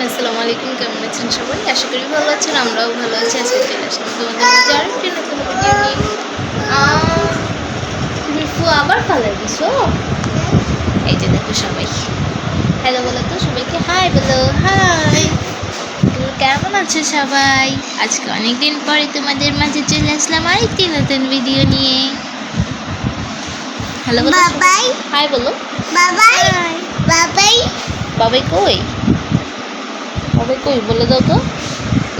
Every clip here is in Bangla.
আসসালামু আলাইকুম, কেমন আছেন সবাই? আশা করি ভালো আছেন, আমরাও ভালো আছি। আজকে চলে আসলাম তোমাদের মাঝে আরেকটি নতুন ভিডিও নিয়ে। তুমি ফু আবার কালার দিছো? এই যে দেখো সবাই, হ্যালো বলো তো সবাইকে, হাই বলো, হাই। কেমন আছো সবাই? আজকে অনেকদিন পরে তোমাদের মাঝে চলে আসলাম আরেকটি নতুন ভিডিও নিয়ে। হ্যালো বলো, বাবাই, হাই বলো, বাবাই, বাবাই, বাবাই কই? বাবাই কই বলে দাও তো।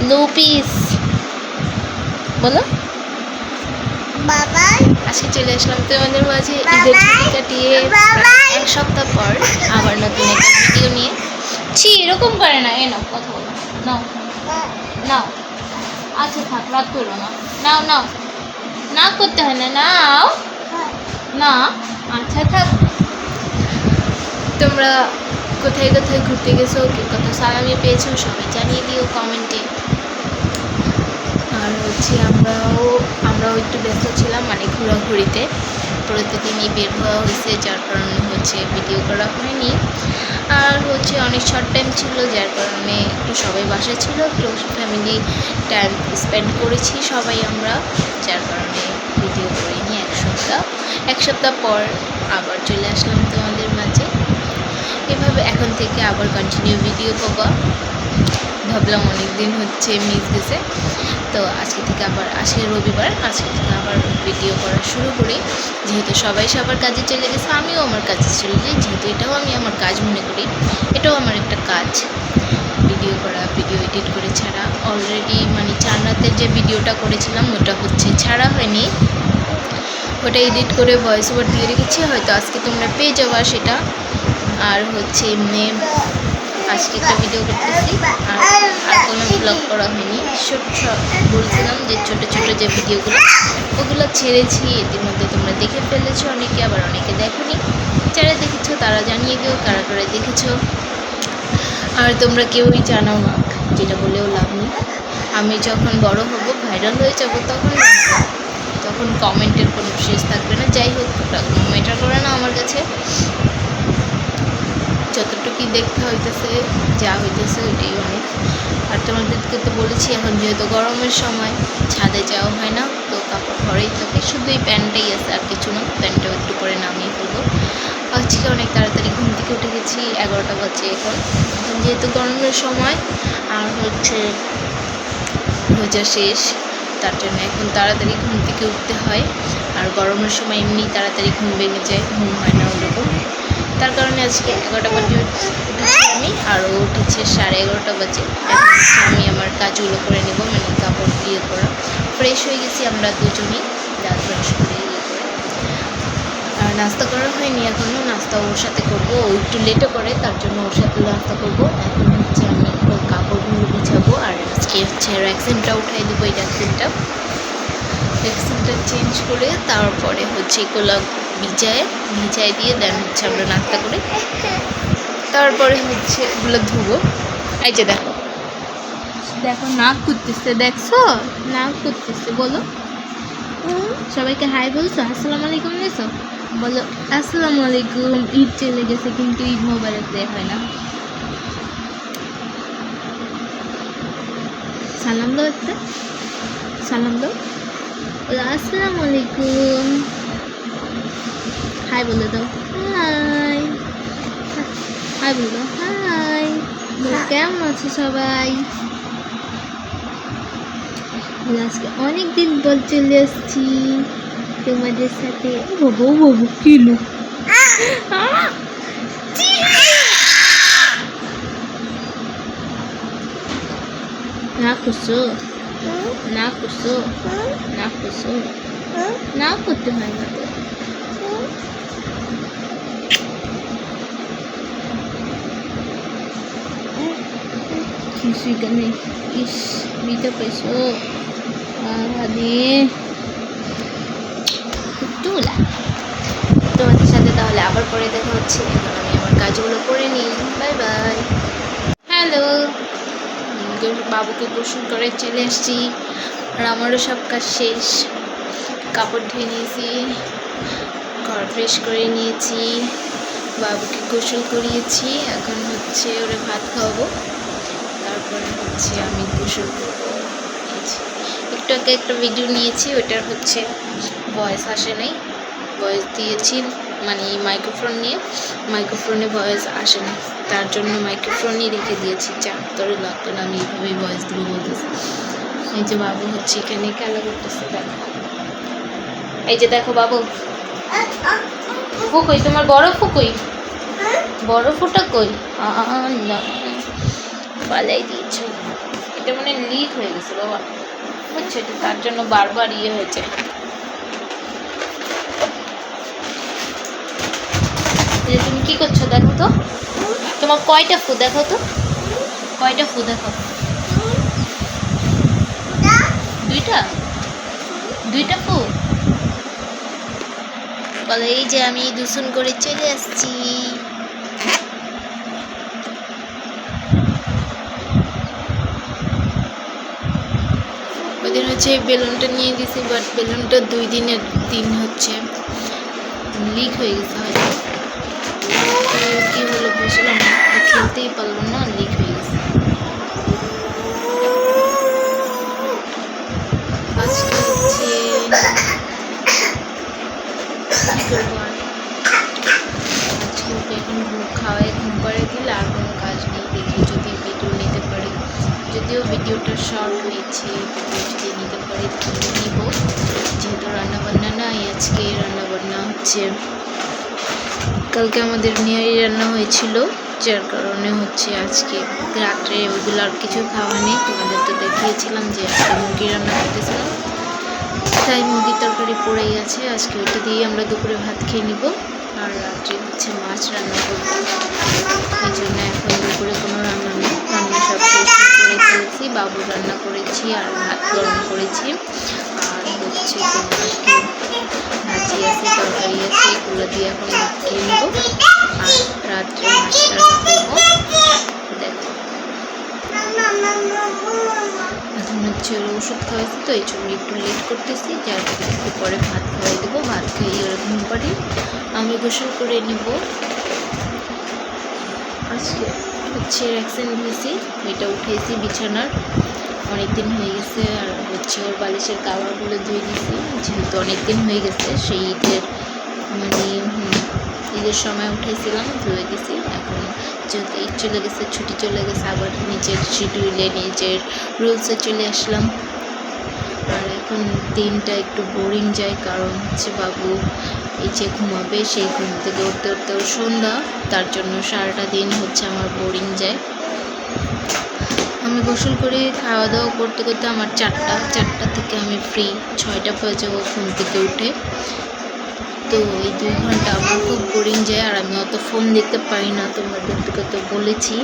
লুপিস বলো, বাবাই। আজকে চলে আসলাম তোমাদের মাঝে ঈদের ছুটি কাটিয়ে এক সপ্তাহ পর আবার নতুন একটা ভিডিও নিয়ে। এরকম করে না, এ নাও কথা বলো, নাও নাও। আচ্ছা থাক, রাত করো না, নাও নাও, না করতে হয় না, নাও না। আচ্ছা থাক। তোমরা কোথায় কোথায় ঘুরতে গেছো, কি কত সালামি পেয়েছো সবাই জানিয়ে দিও কমেন্টে। আর আমরাও একটু ব্যস্ত ছিলাম, মানে ঘোরাঘুরিতে প্রতিদিনই বের হওয়া হয়েছে, যার কারণে ভিডিও করা হয়নি। আর অনেক শর্ট টাইম ছিল, যার কারণে একটু সবাই বাসায় ছিল, একটু ফ্যামিলি টাইম স্পেন্ড করেছি সবাই আমরা, যার কারণে ভিডিও করিনি। এক সপ্তাহ পর আবার চলে আসলাম তোমাদের মাঝে। এভাবে এখন থেকে আবার কন্টিনিউ ভিডিও পাবা। ভাবলাম অনেক দিন মিস গেছে, তো আজকে থেকে রবিবার, আজকে থেকে আবার ভিডিও করা শুরু করি। যেহেতু সবাই সবার কাজে চলে গেছে, আমিও আমার কাজে চলে যাই, যেহেতু এটাও আমি আমার কাজ মনে করি, এটাও আমার একটা কাজ, ভিডিও করা, ভিডিও এডিট করে ছাড়া। অলরেডি মানে 4 রাতের যে ভিডিওটা করেছিলাম ওটা ছাড়া হয়নি, ওটা এডিট করে ভয়েস ওভার দিয়ে রেখেছি, হয়তো আজকে তোমরা পেয়ে যাবা সেটা। আর এমনি আজকে একটা ভিডিও করতেছি, আর কোনো ব্লগ করা হয়নি। বলছিলাম যে ছোটো ছোটো যে ভিডিওগুলো ওগুলো ছেড়েছি, ইতিমধ্যে তোমরা দেখে ফেলেছো অনেকে, আবার অনেকে দেখোনি। যারা দেখেছো তারা জানিয়ে দিও কারা কারা দেখেছো। আর তোমরা কেউই জানাও না, যেটা বলেও লাভ নেই। আমি যখন বড় হব, ভাইরাল হয়ে যাব, তখন কমেন্টের কোনো শেষ থাকবে না। যাই হোক, ম্যাটার করে না আমার কাছে, যতটুকুই দেখতে হইতেছে, যা হইতেছে ওইটাই অনেক। আর তোমাদেরকে তো বলেছি, এখন যেহেতু গরমের সময় ছাদে যাওয়া হয় না, তো কাপড় ঘরেই থাকে, শুধু এই প্যান্টটাই আছে, আর কিছু না। প্যান্টটাও একটু পরে নামিয়ে ফেলবো। আজকে অনেক তাড়াতাড়ি ঘুম থেকে উঠে গেছি, 11টা বাজে এখন যেহেতু গরমের সময়, আর রোজা শেষ, তার জন্য এখন তাড়াতাড়ি ঘুম থেকে উঠতে হয়। আর গরমের সময় এমনি তাড়াতাড়ি ঘুম ভেঙে যায়, ঘুম হয় না ওরকম। তার কারণে আজকে 11টা বাজে উঠেছি আমি, আরও উঠেছে 11:30 বাজে। এখন আমি আমার কাজগুলো করে নেব, মানে কাপড় দিয়ে করা। ফ্রেশ হয়ে গেছি আমরা দুজনেই, দাঁত ব্রাশ করে করে। আর নাস্তা করা হয়নি এখনও, নাস্তা ওর সাথে করবো, ও একটু লেটও করে, তার জন্য ওর সাথে নাস্তা করবো। এখন আমি ওর কাপড়গুলো বিছাবো, আর আজকে র্যাকসিনটা উঠাই দেবো। এই র্যাকসিনটা চেঞ্জ করে তারপরে এগুলো ভিজায় দিয়ে দেন আমরা নাস্তা করে, তারপরে এগুলো ধুবো। এই যে দেখো দেখো, নাক করতেছে, দেখছো নাক করতেছে। বলো সবাইকে হাই বলছো, আসসালামু আলাইকুম বলেছো, বলো আসসালামু আলাইকুম। ঈদ চলে গেছে, কিন্তু ঈদ মোবারক দেয়া হয় না। সালাম দাও, একটা সালাম দাও, বলো আসসালামু আলাইকুম। হাই বলে দাও, হাই, হাই বলে দাও, হাই। কেমন আছে সবাই? আজকে অনেকদিন পর চলে আসছি তোমাদের সাথে। বাবু বাবু কিলো না করছো, না করছো, না করছো, না করতে হয় না তো। সেখানে ইস বিটা পেয়েছো তুলা। তোমাদের সাথে তাহলে আবার পরে দেখা হচ্ছে, এখন আমি আমার কাজগুলো করে নিই। Bye bye. হ্যালো, বাবুকে গোসল করে চলে আসছি, আর আমারও সব কাজ শেষ। কাপড় ধুয়ে নিয়েছি, ঘর ফ্রেশ করে নিয়েছি, বাবুকে গোসল করিয়েছি, এখন ওরে ভাত খাওয়াবো। তারপরে হচ্ছে আমি গোসল করবো। একটু আগে একটা ভিডিও নিয়েছি, ওটার হচ্ছে ভয়েস আসে নাই, ভয়েস দিয়েছি মানে মাইক্রোফোন নিয়ে, মাইক্রোফোনে ভয়েস আসে না, তার জন্য মাইক্রোফোনই রেখে দিয়েছি। চার্জারে লাগতো না, আমি এইভাবেই ভয়েস দিয়ে বলতেছি। এই যে বাবু হচ্ছে এখানে খেলা করতেছে, দেখো এই যে দেখো বাবু। ফুকই তোমার বড় ফুকই, বড় ফুটা কই? না পালাই দিয়েছে, এটা মানে লিক হয়ে গেছে বাবা, বুঝছো? এটা তার জন্য বারবার ইয়ে হয়েছে। তুমি কি করছো দেখো তো, তোমার কয়টা ফু দেখো তো, কয়টা ফু দেখো? দুইটা, দুইটা ফু বলে। এই যে আমি দূষণ করে চলে আসছি। ওইদিন হচ্ছে বেলুনটা নিয়ে গেছি, বাট বেলুনটা 2 দিনের দিন হচ্ছে লিক হয়ে গেছে, হয়তো কি হলো বুঝলাম না, খেলতেই পারলাম না, লিক হয়ে গেছে। আজকে হচ্ছে কি করবো আর, আজকে ওকে এখন খাওয়াই ঘুম করে দিলে আর কোনো কাজ নেই, দেখি যদি ভিডিও নিতে পারি, যদিও ভিডিওটা শর্ট হয়েছে, যদি নিতে পারি তাহলে নিব। যেহেতু রান্নাবান্না নাই আজকে, রান্নাবান্না হচ্ছে কালকে আমাদের নিয়ারি রান্না হয়েছিল, যার কারণে হচ্ছে আজকে রাত্রে ওইগুলো আর কিছু খাওয়া নেই। তোমাদের তো দেখিয়েছিলাম যে আজকে মুরগি রান্না করতেছিলাম, তাই মুরগির তরকারি পড়েই আছে, আজকে ওইটা দিয়েই আমরা দুপুরে ভাত খেয়ে নিব। আর রাত্রে হচ্ছে মাছ রান্না করব, এই জন্য এখন দুপুরে কোনো রান্না নেই, রান্না সব শেষ করে ফেলেছি। বাবু রান্না করেছি আর ভাত গরম করেছি, আর হচ্ছে তোমার কি ভাজি আছে, তরকারি আছে, এগুলো দিয়ে এখন ভাত খেয়ে নেব। আর রাত্রে মাছ রান্না করবো। দেখো এখন হচ্ছে ওষুধ খাওয়াইছি, তো এই জন্য একটু লেট করতেছি, যার একটু পরে ভাত খাওয়াই দেবো। ভাত খাইয়ে ওরা ঘুম পাড়ি, আমি গোসল করে নিব। আজকে হচ্ছে ভ্যাকসিন দিয়েছি, এটা উঠেছি বিছানার, অনেকদিন হয়ে গেছে। আর হচ্ছে ওর বালিশের কাভারগুলো ধুয়ে দিয়েছি, যেহেতু অনেকদিন হয়ে গেছে, সেই ঈদের মানে ঈদের সময় উঠেছিলাম, ধুয়ে দিয়েছি। এখন যেহেতু ঈদ চলে গেছে, ছুটি চলে গেছে, আবার নিজের শিডিউলে নিজের রুলসে চলে আসলাম। আর এখন দিনটা একটু বোরিং যায়, কারণ হচ্ছে বাবু এই যে ঘুমাবে, সেই ঘুম থেকে উঠতে উঠতে সন্ধ্যা, তার জন্য সারাটা দিন হচ্ছে আমার বোরিং যায়। আমি গোসল করে খাওয়া দাওয়া করতে করতে আমার 4টা থেকে আমি ফ্রি, 6টা বাজে ও ঘুম থেকে উঠে। তো এই 2 ঘন্টা আমার খুব বোরিং যায়, আর আমি অত ফোন দেখতে পারি না, তোমাদেরকে তো বলেছি।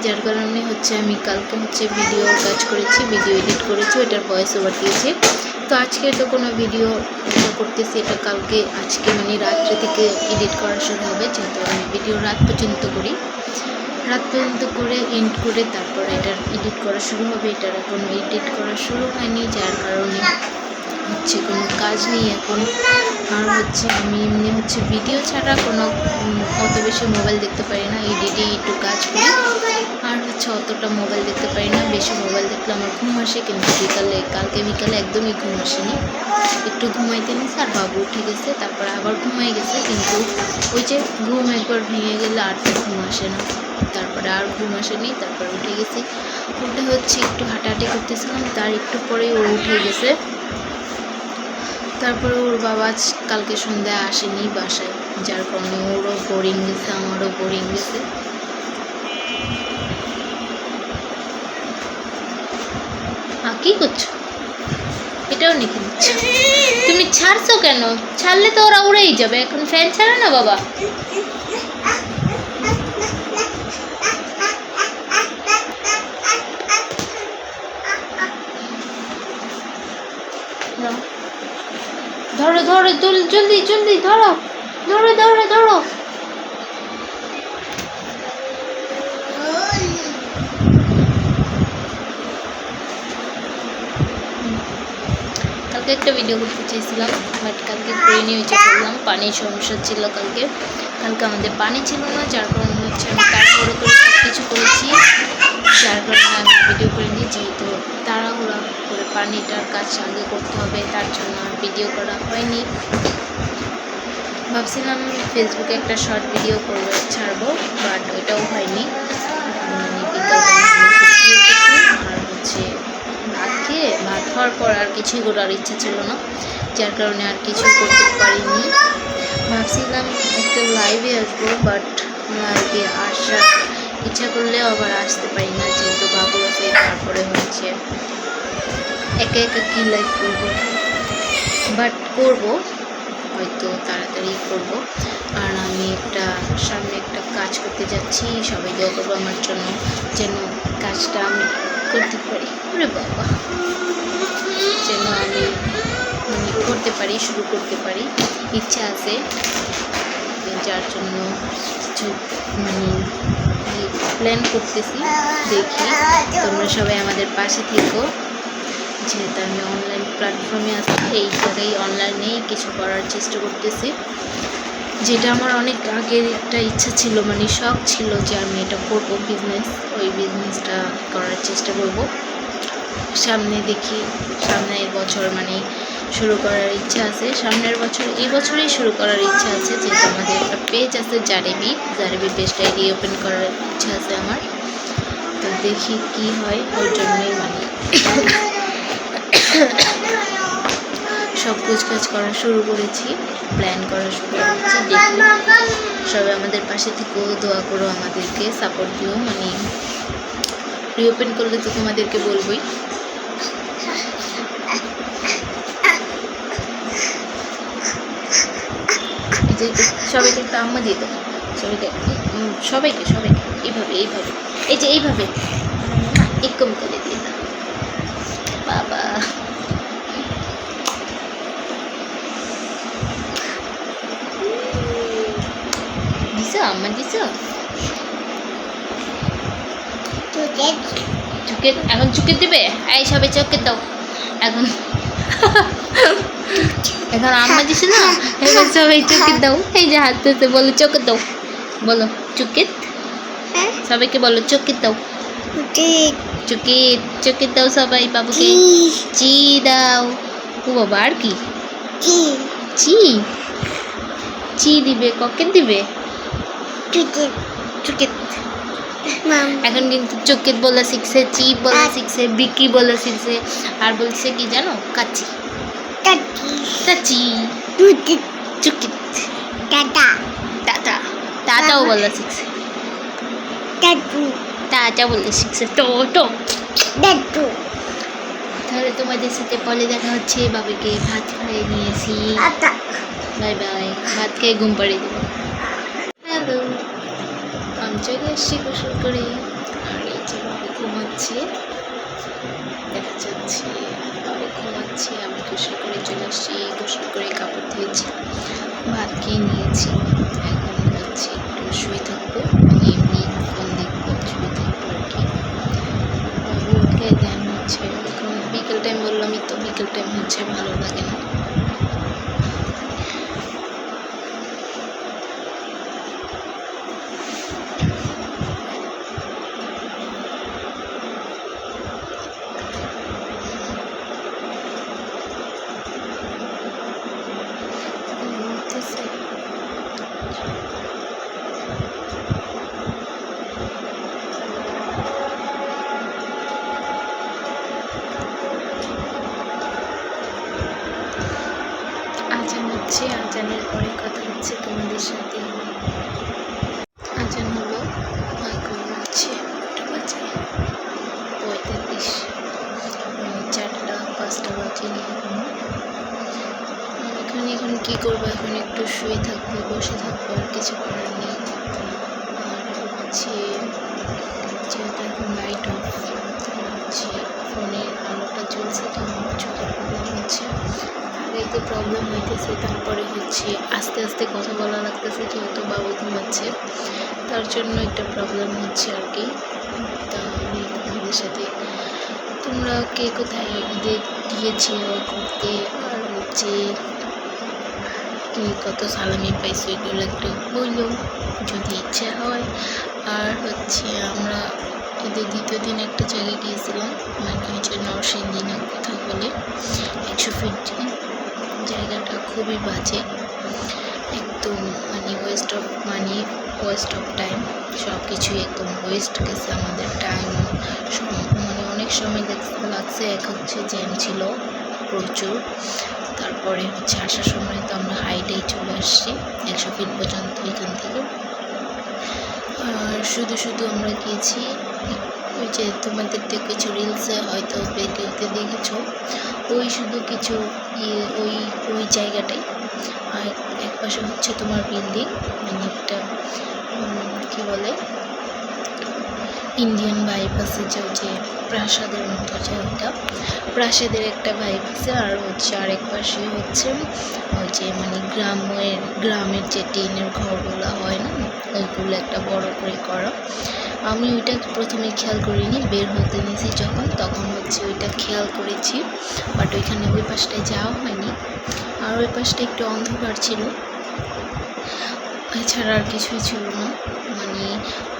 যার কারণে হচ্ছে আমি কালকে হচ্ছে ভিডিওর কাজ করেছি, ভিডিও এডিট করেছি, ওটার ভয়েস ওভার দিয়েছি। তো আজকে তো কোনো ভিডিও করতেছি, এটা কালকে, আজকে মানে রাত্রে থেকে এডিট করা শুরু হবে, যেহেতু আমি ভিডিও রাত পর্যন্ত করি, রাত পর্যন্ত করে এন্ড করে তারপর এটার এডিট করা শুরু হবে। এটার এখন এডিট করা শুরু হয়নি, যার কারণে হচ্ছে কোনো কাজ নেই এখন। আর হচ্ছে আমি এমনি হচ্ছে ভিডিও ছাড়া কোনো অত বেশি মোবাইল দেখতে পারি না, এডিটে একটু কাজ করি, আর হচ্ছে অতটা মোবাইল দেখতে পারি না। বেশি মোবাইল দেখলে আমার ঘুম আসে, কিন্তু কালকে বিকালে একদমই ঘুম আসেনি, একটু ঘুমাইতে নিয়েছে, আর বাবু উঠে গেছে, তারপর আবার ঘুমাই গেছে, কিন্তু ওই যে ঘুম একবার ভেঙে গেলে আর তো ঘুম আসে না, তারপরে আর ঘুম আসেনি, তারপর উঠে গেছি। উঠে হচ্ছে একটু হাঁটাহাঁটি করতেছিলাম, তার একটু পরেই ও উঠে গেছে। তারপরে ওর বাবা কালকে সন্ধ্যায় আসেনি বাসায়, যার কারণে ওরও বোরিং গেছে, আমারও বোরিং গেছে। কি করছো? এটাও নিখে নিচ্ছ, তুমি ছাড়ছো কেন? ছাড়লে তো ওরা উড়েই যাবে, এখন ফ্যান ছাড়ে না বাবা। ধরো ধরো, জলদি জলদি ধরো, ধরো ধরো ধরো। কালকে একটা ভিডিও করতে চাইছিলাম, বাট কালকে করে নিয়ে হয়েছে করলাম, পানির সমস্যা ছিল কালকে আমাদের পানি ছিল না, যার কারণে হচ্ছে আমি তাড়াহুড়ো করে সব কিছু করেছি, যার কারণে আমি ভিডিও করে নিই, যেহেতু তাড়াহুড়া করে পানিটার কাজ আগে করতে হবে, তার জন্য আর ভিডিও করা হয়নি। ভাবছিলাম ফেসবুকে একটা শর্ট ভিডিও করবো, ছাড়বো, বাট ওইটাও হয়নি। আর হচ্ছে ভাত খাওয়ার পর আর কিছুই করার ইচ্ছা ছিল না, যার কারণে আর কিছু করতে পারিনি। ভাবছিলাম একটা লাইভে আসবো, বাট লাইভে আসার ইচ্ছা করলেও আবার আসতে পারি না, যেহেতু বাবু আছে। তারপরে হচ্ছে একা একা কী লাইভ করবো, বাট করবো, হয়তো তাড়াতাড়ি করব। আর আমি সামনে একটা কাজ করতে যাচ্ছি, সবাই দোয়া করবো আমার জন্য, যেন কাজটা আমি করতে পারি। ওরে বাবা, যেন আমি করতে পারি, শুরু করতে পারি, ইচ্ছা আছে। যার জন্য কিছু প্ল্যান করতেছি, দেখি তোমরা সবাই আমাদের পাশে থেকো। যেহেতু আমি অনলাইন প্ল্যাটফর্মে আছি, এই জায়গায় অনলাইনেই কিছু করার চেষ্টা করতেছি, যেটা আমার অনেক আগের একটা ইচ্ছা ছিল, শখ ছিল যে আমি এটা করব, বিজনেস। ওই বিজনেসটা করার চেষ্টা করব সামনে, দেখি সামনের বছর শুরু করার ইচ্ছা আছে। সামনের বছর, এই বছরেই শুরু করার ইচ্ছা আছে, যেহেতু আমাদের একটা পেজ আছে জারেবি পেজটা রিওপেন করার ইচ্ছা আছে আমার। তো দেখি কি হয়, ওই জন্যই সব কাজ করা শুরু করেছি, প্ল্যান করা শুরু করেছি। দেখি সবাই আমাদের পাশে থেকেও দোয়া করো, আমাদেরকে সাপোর্ট দিও। রিওপেন করলে তো তোমাদেরকে বলবোই। সবাইকে একটা আম্মা দিয়ে দেবো, সবাইকে এইভাবে এইভাবে একদম করে দিয়ে দাও বাবা। আম্মা দিছ চুকের, এখন চুকের দিবে। এই সবাই চোখে দাও এখন। এখন আম্মা দিছ না, এবার সবাই চোখে দাও। এই যে হাতে বলো চোখে দাও, বলো চুকের, সবাইকে বলো চোখে দাও, চোখে দাও সবাই বাবুকে। চি দাও। ও বাবা, আর কি চি দিবে, ককে দিবে? এখন কিন্তু চোকেত বলা শিখছে, চি বলা শিখছে, বিকি বলা শিখছে, আর বলছে কি জানো, কাচি চুকিত, টাটাও বলা শিখছে, টাটা বলে শিখছে, তাহলে তোমাদের সাথে পরে দেখা হচ্ছে। বাবাকে ভাত খাইয়ে নিয়েছি, বাই বাই। ভাত খেয়ে ঘুম পাড়িয়ে দেবো। হ্যালো, আমি চলে এসছি গোসল করে। আর এই যে বাবা ঘুমাচ্ছে, দেখা যাচ্ছে বাবা ঘুমাচ্ছে। আমি গোসল করে চলে এসছি, গোসল করে কাপড় ধুয়েছি, ভাত খেয়ে নিয়েছি। এখন হচ্ছে একটু শুয়ে থাকবো, এমনি ফোন দেখবো, শুয়ে থাকবো আর কি। উঠে দেন হচ্ছে এখন বিকেল টাইম, বললামই তো বিকেল টাইম হচ্ছে ভালো লাগে না। আজানের পরে কথা হচ্ছে তোমাদের সাথে। আজান হলো, এখন হচ্ছে 8:45, 4:05 বাজেনি এখনো। এখন কী করবো, এখন একটু শুয়ে থাকবো, বসে থাকবো, আর কিছু করার নেই। আর হচ্ছে যেহেতু এখন লাইট অফ, হচ্ছে ফোনের আলোটা জ্বলছে, তো আমার চোখের প্রবলেম হচ্ছে, এতে প্রবলেম হইতেছে। তারপরে হচ্ছে আস্তে আস্তে কথা বলা লাগতেছে, যেহেতু বাবু ঘুমাচ্ছে, তার জন্য একটা প্রবলেম হচ্ছে আর কি। তা আমি তোমাদের সাথে, তোমরা কে কোথায় ঈদে গিয়েছিল ঘুরতে, আর হচ্ছে কি কত সালামি পাইছো, এগুলো একটু বললো যদি ইচ্ছা হয়। আর হচ্ছে আমরা এদের দ্বিতীয় দিন একটা জায়গায় গিয়েছিলাম, মানে হচ্ছে নরসিংদী না কোথাও বলে, 100 ফিট জায়গাটা খুবই বাজে, একদম মানে West of money, West of time, সব কিছুই একদম ওয়েস্ট গেছে আমাদের টাইম, মানে অনেক সময় লাগছে। এক হচ্ছে জ্যাম ছিল প্রচুর, তারপরে হচ্ছে আসার সময় তো আমরা হাইটেই চলে আসছি 100 ফিট পর্যন্ত এখান থেকে। আর শুধু আমরা গিয়েছি, ওই যে তোমাদের কিছু রিলসে হয়তো ভিডিওতে দেখেছো, ওই শুধু কিছু ওই ওই জায়গাটাই। আর এক পাশে হচ্ছে তোমার বিল্ডিং, মানে একটা কী বলে ইন্ডিয়ান ভাইব আছে, যে প্রাসাদের মতো, যে ওইটা প্রাসাদের একটা ভাইব আছে। আর হচ্ছে আরেক পাশে হচ্ছে ওই যে মানে গ্রামের যে টিনের ঘরগুলো হয় না, ওইগুলো একটা বড় করে করা। আমি ওইটা প্রথমে খেয়াল করিনি, বের হতে নিয়েছি যখন, তখন হচ্ছে ওইটা খেয়াল করেছি, বাট ওইখানে ওই পাশটায় যাওয়া হয়নি। আর ওই পাশটা একটু অন্ধকার ছিল, এছাড়া আর কিছুই ছিল না। মানে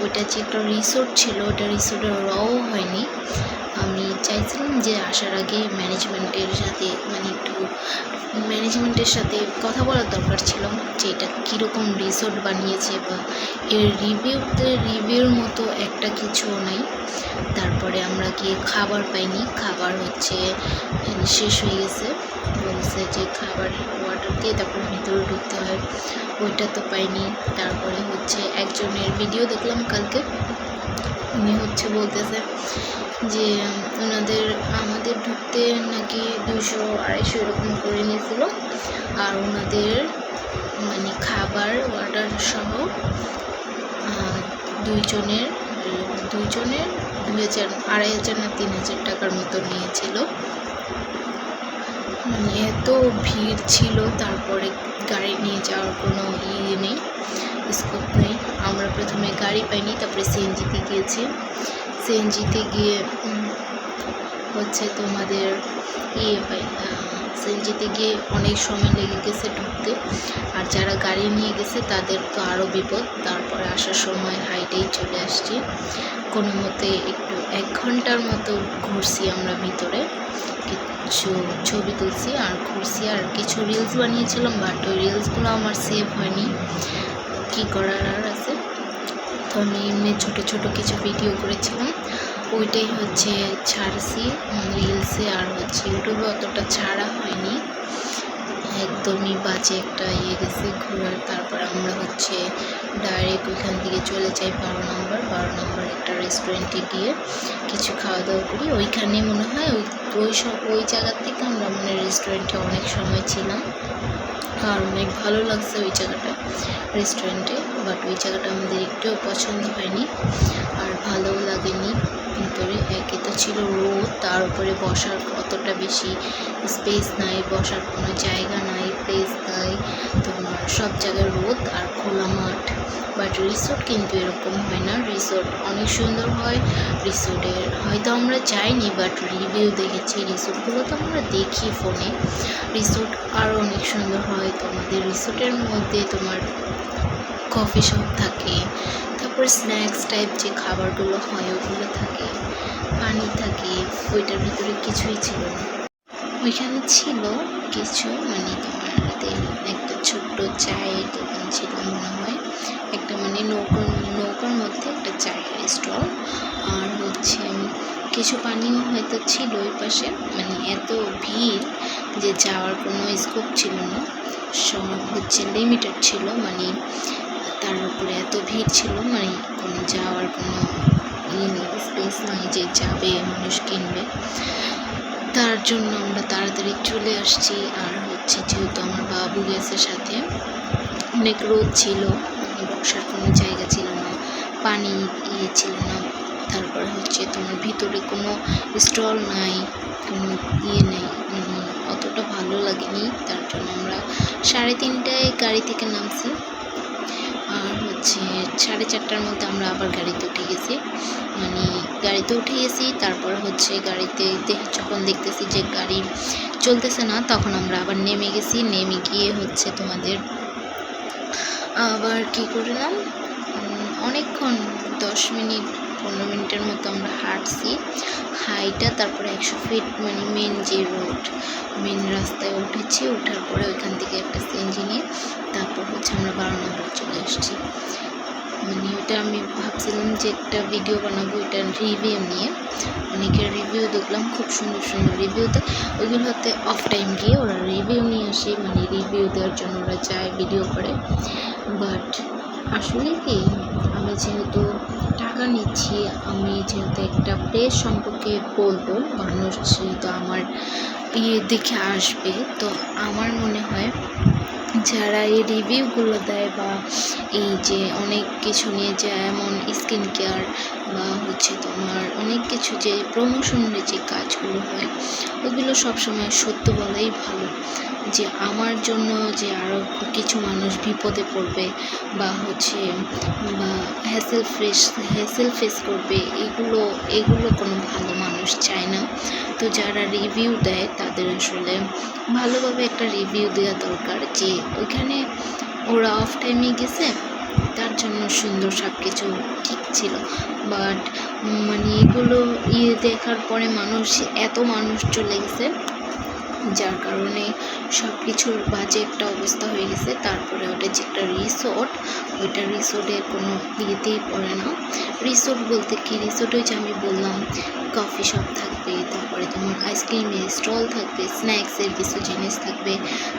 ওইটা যে একটা রিসোর্ট ছিল, ওটা রিসোর্টের রও হয়নি। আমি চাইছিলাম যে আসার আগে ম্যানেজমেন্টের সাথে কথা বলার দরকার ছিল, যে এটা কীরকম রিসোর্ট বানিয়েছে, বা এর রিভিউর মতো একটা কিছু নাই। তারপরে আমরা গিয়ে খাবার পাইনি, খাবার হচ্ছে শেষ হয়ে গেছে, বলছে যে খাবার অর্ডার দিয়ে তারপর ভিতরে ঢুকতে হয়, ওইটা তো পাইনি। তারপরে হচ্ছে একজনের ভিডিও দেখলাম কালকে, উনি হচ্ছে বলতেছে যে আমাদের ঢুকতে নাকি 200-250 এরকম করে নিয়েছিল, আর ওনাদের মানে খাবার অর্ডার সহ দুইজনের 2,000-2,500 না 3,000 টাকার মতো নিয়েছিল। মানে এত ভিড় ছিল, তারপরে গাড়ি নিয়ে যাওয়ার কোনো নেই, স্কোপ নেই। আমরা প্রথমে গাড়ি পাইনি, তারপরে সিএনজিতে গিয়েছি। সিএনজিতে গিয়ে হচ্ছে তোমাদের সিএনজিতে গিয়ে অনেক সময় লেগে গেছে ঢুকতে, আর যারা গাড়ি নিয়ে গেছে তাদের তো আরও বিপদ। তারপরে আসার সময় হাইটেই চলে আসছি, কোনো মতে একটু 1 ঘন্টার মতো ঘুরছি আমরা ভিতরে, কিছু ছবি তুলছি আর ঘুরছি, আর কিছু রিলস বানিয়েছিলাম, বাট ওই রিলসগুলো আমার সেভ হয়নি, কী করার আর আছে। তো আমি এমনি ছোটো কিছু ভিডিও করেছিলাম, ওইটাই হচ্ছে ছাড়ছি রিলসে, আর হচ্ছে ইউটিউবে অতটা ছাড়া হয়নি। একদমই বাজে একটা গেছে ঘোরার। তারপর আমরা হচ্ছে ডাইরেক্ট ওইখান থেকে চলে যাই 12 নম্বর একটা রেস্টুরেন্টে গিয়ে কিছু খাওয়া দাওয়া করি। ওইখানে মনে হয় ওই জায়গার থেকে আমরা মানে রেস্টুরেন্টে অনেক সময় ছিলাম, আর অনেক ভালো লাগছে ওই জায়গাটা রেস্টুরেন্টে, বাট ওই জায়গাটা আমাদের একটুও পছন্দ হয়নি, আর ভালোও লাগেনি। ভিতরে একে তো ছিল রোদ, তার উপরে বসার অতটা বেশি স্পেস নাই, বসার কোনো জায়গা নাই, প্লেস নাই, তোমার সব জায়গায় রোদ আর খোলা মাঠ। বাট রিসোর্ট কিন্তু এরকম হয় না, রিসোর্ট অনেক সুন্দর হয়। রিসোর্টের হয়তো আমরা যাইনি, বাট রিভিউ দেখেছি, রিসোর্টগুলো তো আমরা দেখি ফোনে, রিসোর্ট আরও অনেক সুন্দর হয়। তোমাদের রিসোর্টের মধ্যে তোমার কফি শপ থাকে, তারপর স্ন্যাক্স টাইপ যে খাবারগুলো হয় ওগুলো থাকে, পানি থাকে, ওইটার ভিতরে কিছুই ছিল না। ওইখানে ছিল কিছু মানে তোমাদের একটা ছোট্ট চায়ের দোকান ছিল মনে হয়, একটা মানে নৌকার মধ্যে একটা চায়ের স্টল, আর হচ্ছে কিছু পানিও হয়তো ছিল ওই পাশে। মানে এত ভিড় যে যাওয়ার কোনো স্কোপ ছিল না, সব হচ্ছে লিমিটেড ছিল, মানে তার উপরে এত ভিড় ছিল, মানে কোনো যাওয়ার কোনো স্পেস নাই যে যাবে মানুষ কিনবে। তার জন্য আমরা তাড়াতাড়ি চলে আসছি। আর হচ্ছে যেহেতু আমার বাবু গেছে সাথে, অনেক রোদ ছিল, বসার কোনো জায়গা ছিল না, পানি ছিল না, তারপর হচ্ছে তোমার ভিতরে কোনো স্টল নাই, কোনো নেই, মানে অতটা ভালো লাগেনি। তার জন্য আমরা 3:30টায় গাড়ি থেকে নামছি, আর হচ্ছে 4:30টার মধ্যে আমরা আবার গাড়িতে উঠে গেছি, তারপর হচ্ছে গাড়িতে যখন দেখতেছি যে গাড়ি চলতেছে না, তখন আমরা আবার নেমে গেছি। নেমে গিয়ে হচ্ছে তোমাদের আবার কী করলাম, অনেকক্ষণ 10 মিনিট 15 মিনিটের মতো আমরা হাঁটছি। হাইটা তারপরে 100 ফিট মানে মেন যে রোড, মেন রাস্তায় উঠেছি। ওঠার পরে ওইখান থেকে একটা সিএনজি নিয়ে তারপর হচ্ছে আমরা 12 নম্বর চলে আসছি। মানে ওটা আমি ভাবছিলাম যে একটা ভিডিও বানাবো এটার রিভিউ নিয়ে। অনেকের রিভিউ দেখলাম, খুব সুন্দর সুন্দর রিভিউ দেয়। ওইগুলোতে অফ টাইম গিয়ে ওরা রিভিউ নিয়ে আসে, মানে রিভিউ দেওয়ার জন্য ওরা যায় ভিডিও করে। বাট আসলে কি, আমি যেহেতু টাকা নিচ্ছি, আমি যেহেতু একটা প্লেস সম্পর্কে বলবো, মানুষ যেহেতু আমার দেখে আসবে, তো আমার মনে হয় যারা এই রিভিউগুলো দেয় বা এই যে অনেক কিছু নিয়ে যায়, এমন স্কিন কেয়ার বা হচ্ছে তোমার অনেক কিছু যে প্রমোশনের যে কাজগুলো হয়, ওগুলো সবসময় সত্য বলাই ভালো। যে আমার জন্য যে আরও কিছু মানুষ বিপদে পড়বে বা হচ্ছে বা হ্যাসেল ফেস করবে, এগুলো কোনো ভালো মানুষ চায় না। তো যারা রিভিউ দেয় তাদের আসলে ভালোভাবে একটা রিভিউ দেওয়া দরকার, যে ওইখানে ওরা অফ টাইমে গেছে, তার জন্য সুন্দর সব কিছু ঠিক ছিল। বাট মানে এগুলো দেখার পরে এত মানুষ চলে গেছে, যার কারণে সব কিছুর বাজে একটা অবস্থা হয়ে গেছে। তারপরে ওটা যে একটা রিসোর্ট, ওইটা রিসোর্টের কোনো ইয়েতেই পড়ে না। রিসোর্ট বলতে কি, রিসোর্ট হয়েছে আমি বললাম কফি শপ থাকবে, তারপরে তোমার আইসক্রিমের স্টল থাকবে, স্ন্যাক্সের কিছু জিনিস থাকবে,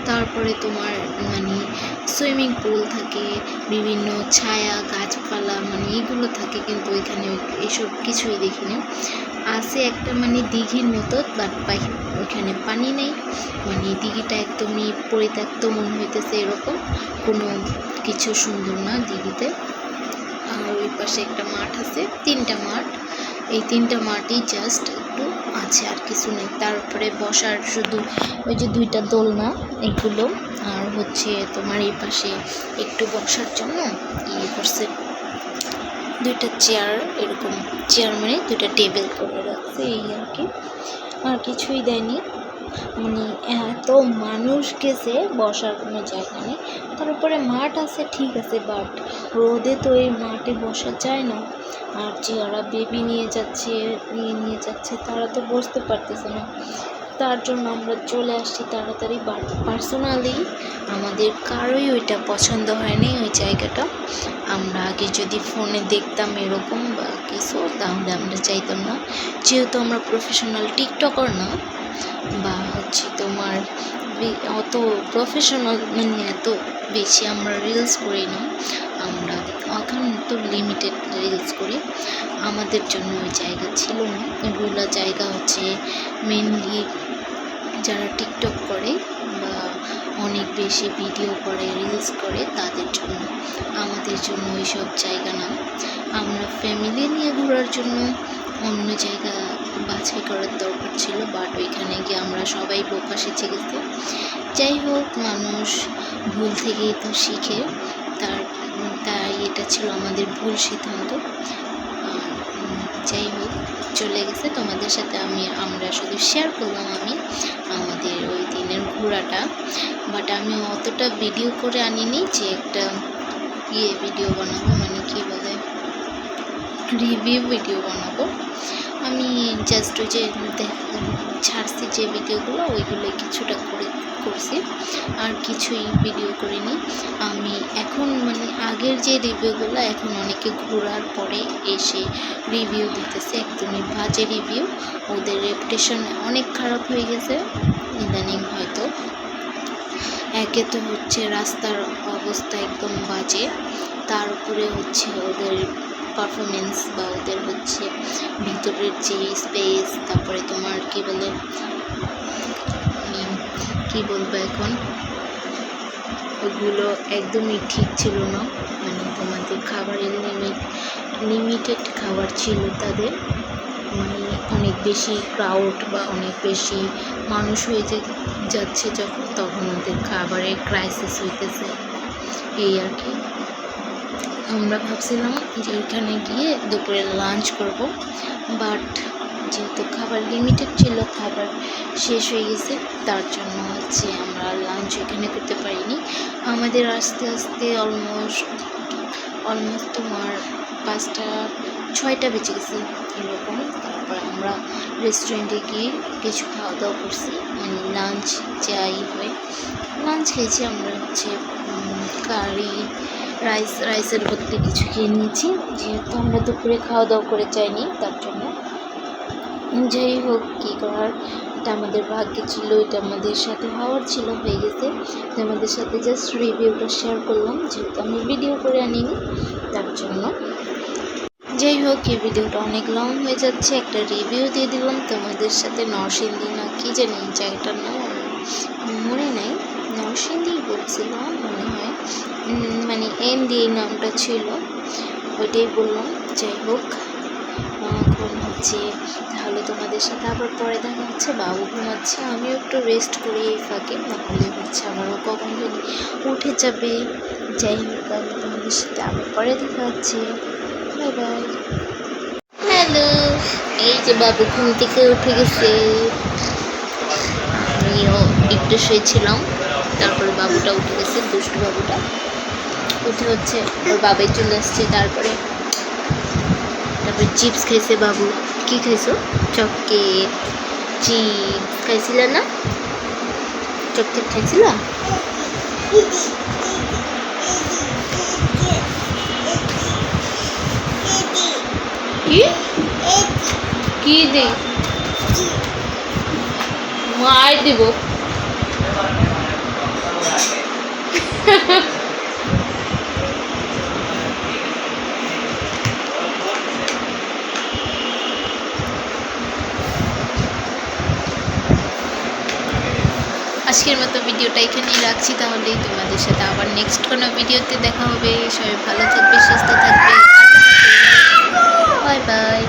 তারপরে তোমার মানে সুইমিং পুল থাকে, বিভিন্ন ছায়া গাছপালা মানে এগুলো থাকে। কিন্তু ওইখানে এসব কিছুই দেখিনি। আছে একটা মানে দিঘির মতো, বাট ওইখানে পানি নেই, মানে দিঘিটা একদমই পরিত্যক্ত মনে হইতেছে, এরকম কোনো কিছু সুন্দর না দিঘিতে। আর ওই পাশে একটা মাঠ আছে, 3টা মাঠ, এই 3টা মাঠই জাস্ট একটু আছে, আর কিছু নেই। তারপরে বসার শুধু ওই যে 2টা দোলনা এগুলো, আর হচ্ছে তোমার এই পাশে একটু বসার জন্য করছে 2টা চেয়ার, এরকম চেয়ার মানে 2টা টেবিল করে রাখছে, এই আর কি, আর কিছুই দেয়নি। মানে এত মানুষ গেছে, বসার কোনো জায়গা নেই। তারপরে মাঠ আছে ঠিক আছে, বাট রোদে তো এই মাঠে বসা যায় না। আর যারা বেবি নিয়ে যাচ্ছে তারা তো বসতে পারতেছে না, তার জন্য আমরা চলে আসছি তাড়াতাড়ি। পার্সোনালি আমাদের কারোই ওইটা পছন্দ হয়নি, ওই জায়গাটা। আমরা আগে যদি ফোনে দেখতাম এরকম বা কিছু, তাহলে আমরা চাইতাম না। যেহেতু আমরা প্রফেশনাল টিকটকার না, বা হচ্ছে তোমার অত প্রফেশনাল মানে এত বেশি আমরা রিলস করি না, আমরা এখন তো লিমিটেড রিলস করি। আমাদের জন্য ওই জায়গা ছিল না। এগুলো জায়গা হচ্ছে মেনলি যারা টিকটক করে বা অনেক বেশি ভিডিও করে, রিলস করে, তাদের জন্য। আমাদের জন্য ওইসব জায়গা না। আমরা ফ্যামিলি নিয়ে ঘোরার জন্য অন্য জায়গা বাছাই করার দরকার ছিল, বাট ওইখানে গিয়ে আমরা সবাই বোকা সেজে গেছি। যাই হোক, মানুষ ভুল থেকেই তো শিখে, তাই এটা ছিল আমাদের ভুল সিদ্ধান্ত। যাই হোক, চলে গেছে। তোমাদের সাথে আমরা শুধু শেয়ার করলাম আমাদের ওই দিনের ঘোরাটা। বাট আমি অতটা ভিডিও করে আনিনি যে একটা ভিডিও বানাবো, মানে কি বলে, রিভিউ ভিডিও বানাবো। আমি জাস্ট ওই যে ছাড়ছি যে ভিডিওগুলো, ওইগুলো কিছুটা করছি, আর কিছুই ভিডিও করিনি। আমি এখন মানে আগের যে রিভিউগুলো, এখন অনেকে ঘোরার পরে এসে রিভিউ দিতেছে, একদমই বাজে রিভিউ। ওদের রেপুটেশন অনেক খারাপ হয়ে গেছে ইদানিং। হয়তো একে তো হচ্ছে রাস্তার অবস্থা একদম বাজে, তার উপরে হচ্ছে ওদের পারফরমেন্স বা ওদের হচ্ছে ভিতরের যে স্পেস, তারপরে তোমার কি বলবো এখন, ওগুলো একদমই ঠিক ছিল না। মানে তোমাদের খাবারের লিমিটেড খাবার ছিল তাদের, মানে অনেক বেশি ক্রাউড বা অনেক বেশি মানুষ হয়ে যাচ্ছে তখন ওদের খাবারের ক্রাইসিস হইতেছে, এই আর কি। আমরা ভাবছিলাম যে ওইখানে গিয়ে দুপুরে লাঞ্চ করব, বাট যেহেতু খাবার লিমিটেড ছিল, খাবার শেষ হয়ে গেছে, তার জন্য হচ্ছে আমরা লাঞ্চ ওইখানে করতে পারিনি। আমাদের আস্তে আস্তে অলমোস্ট তোমার 5টা 6টা বেজে গেছে এরকম। তারপর আমরা রেস্টুরেন্টে গিয়ে কিছু খাওয়া দাওয়া করছি, মানে লাঞ্চ যাই হয় লাঞ্চ খেয়েছি আমরা হচ্ছে কারি রাইসের বদলে কিছু খেয়ে নিয়েছি, যেহেতু আমরা দুপুরে খাওয়া দাওয়া করে যাইনি তার জন্য। যাই হোক, কী করার, এটা আমাদের ভাগ্যে ছিল, এটা আমাদের সাথে হওয়ার ছিল, হয়ে গেছে। তো আমাদের সাথে জাস্ট রিভিউটা শেয়ার করলাম, যেহেতু আমি ভিডিও করে আনিনি তার জন্য। যাই হোক, এই ভিডিওটা অনেক লং হয়ে যাচ্ছে, একটা রিভিউ দিয়ে দিলাম তোমাদের সাথে। নরসিংদী না কি জানি জায়গাটার নাম মনে নেই, নরসিংদী বলছিল মনে হয়, মানে এন দিয়ে নামটা ছিল, ওইটাই বললাম। যাই হোক, এখন হচ্ছে তাহলে তোমাদের সাথে আবার পরে দেখা হচ্ছে। বাবু ঘুমাচ্ছে, আমিও একটু রেস্ট করি এই ফাঁকে, নাহলে হচ্ছে আমারও কখন যদি উঠে যাবে। যাই হোক, আমি তোমাদের সাথে আবার পরে দেখা হচ্ছে। Bye bye. হ্যালো, এই যে বাবু ঘুম থেকে উঠে গেছে, আমিও একটু শুয়েছিলাম, তারপরে বাবুটা উঠে গেছে, দুষ্টু বাবুটা উঠে হচ্ছে ওর বাবাই চলে আসছে। তারপরে চিপস খাইছে বাবু। কি খাইছো? চকলেট চিপস খাইছিল না? চকলেট খাইছিল? কি কি দে মার দিব। আজকের মতো ভিডিওটা এখানেই রাখছি, তাহলে তোমাদের সাথে আবার নেক্সট কোনো ভিডিওতে দেখা হবে। সবাই ভালো থাকবে, সুস্থ থাকবে, বাই বাই।